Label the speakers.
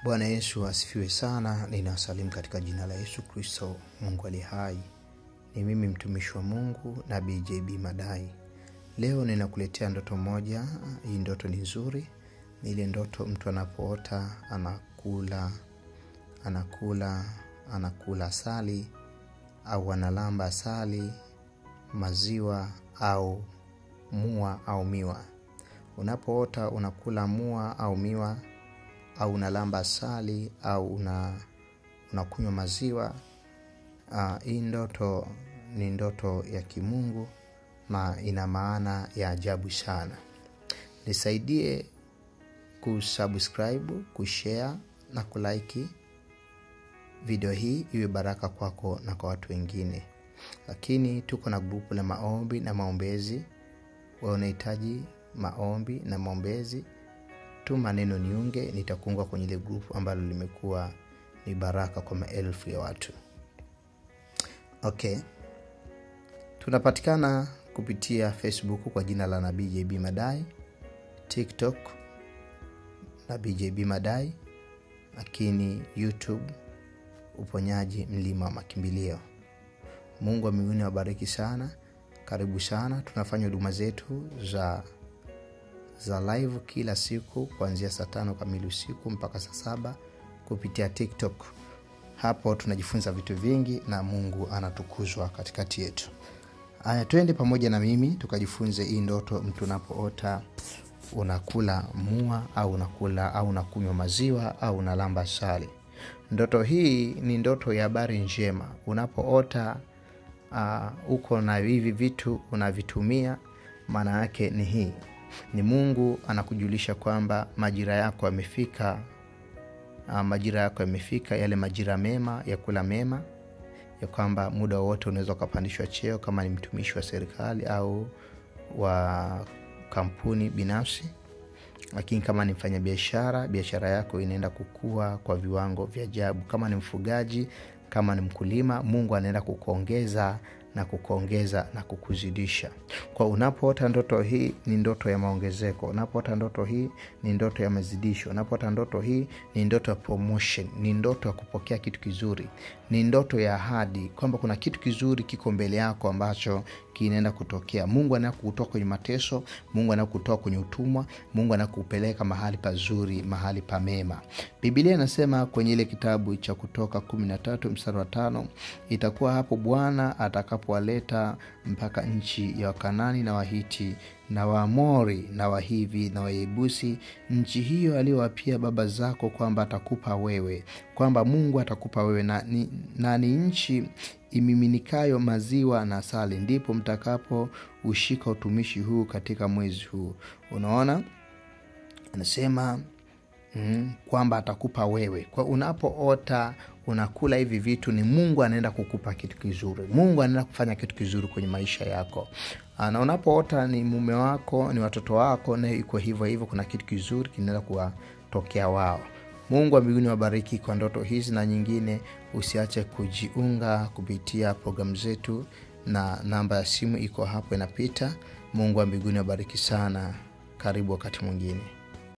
Speaker 1: Bwana Yesu asifiwe sana. Ninawasalimu katika jina la Yesu Kristo, Mungu aliye hai. Ni mimi mtumishi wa Mungu Nabii JB Madai. Leo ninakuletea ndoto moja. Hii ndoto ni nzuri. Ni ile ndoto mtu anapoota anakula asali au analamba asali, maziwa au mua au miwa. Unapoota unakula mua au miwa au unalamba asali au unakunywa maziwa, hii ndoto ni ndoto ya kimungu na ina maana ya ajabu sana. Nisaidie kusubscribe, kushare na kulike video hii iwe baraka kwako na kwa watu wengine. Lakini tuko na grupu la maombi na maombezi. Wewe unahitaji maombi na maombezi, tuma neno niunge, nitakuunga kwenye ile grupu ambalo limekuwa ni baraka kwa maelfu ya watu. Okay. Tunapatikana kupitia Facebook kwa jina la Nabii JB Madai, TikTok Nabii JB Madai, lakini YouTube Uponyaji Mlima wa Makimbilio. Mungu wa mbinguni awabariki sana. Karibu sana. Tunafanya huduma zetu za live kila siku kuanzia saa 5 kamili usiku mpaka saa 7 kupitia TikTok. Hapo tunajifunza vitu vingi na Mungu anatukuzwa katikati yetu. Haya, twende pamoja na mimi tukajifunze hii ndoto. Mtu unapoota unakula mua au unakunywa maziwa au unalamba asali. Ndoto hii ni ndoto ya habari njema. Unapoota uko na hivi vitu unavitumia, maana yake ni hii. Ni Mungu anakujulisha kwamba majira yako yamefika. Majira yako yamefika, yale majira mema ya kula mema, ya kwamba muda wote unaweza kupandishwa cheo kama ni mtumishi wa serikali au wa kampuni binafsi. Lakini kama ni mfanyabiashara, biashara yako inaenda kukua kwa viwango vya ajabu. Kama ni mfugaji, kama ni mkulima, Mungu anaenda kukuongeza na kukuzidisha. Kwa unapoota ndoto hii ni ndoto ya maongezeko. Unapoota ndoto hii ni ndoto ya mazidisho. Unapoota ndoto hii ni ndoto ya promotion, ni ndoto ya kupokea kitu kizuri, ni ndoto ya ahadi kwamba kuna kitu kizuri kiko mbele yako ambacho kinaenda kutokea. Mungu anakutoa kwenye mateso, Mungu anakutoa kwenye utumwa, Mungu anakupeleka mahali pazuri, mahali pamema. Biblia inasema kwenye ile kitabu cha Kutoka 13:5, itakuwa hapo Bwana atakapowaleta mpaka nchi ya Kanaani na Wahiti na Waamori na Wahivi na Wayebusi, nchi hiyo aliyowapia baba zako kwamba atakupa wewe, kwamba Mungu atakupa wewe, na ni nchi imiminikayo maziwa na asali. Ndipo mtakapo ushika utumishi huu katika mwezi huu. Unaona? Anasema kwamba atakupa wewe. Kwa unapoota unakula hivi vitu, ni Mungu anaenda kukupa kitu kizuri. Mungu anaenda kufanya kitu kizuri kwenye maisha yako. Na unapoota ni mume wako, ni watoto wako, na iko hivyo kuna kitu kizuri kinaenda kuwatokea wao. Mungu wa mbinguni awabariki kwa ndoto hizi na nyingine. Usiache kujiunga kupitia programu zetu, na namba ya simu iko hapo inapita. Mungu wa mbinguni awabariki sana. Karibu wakati mwingine.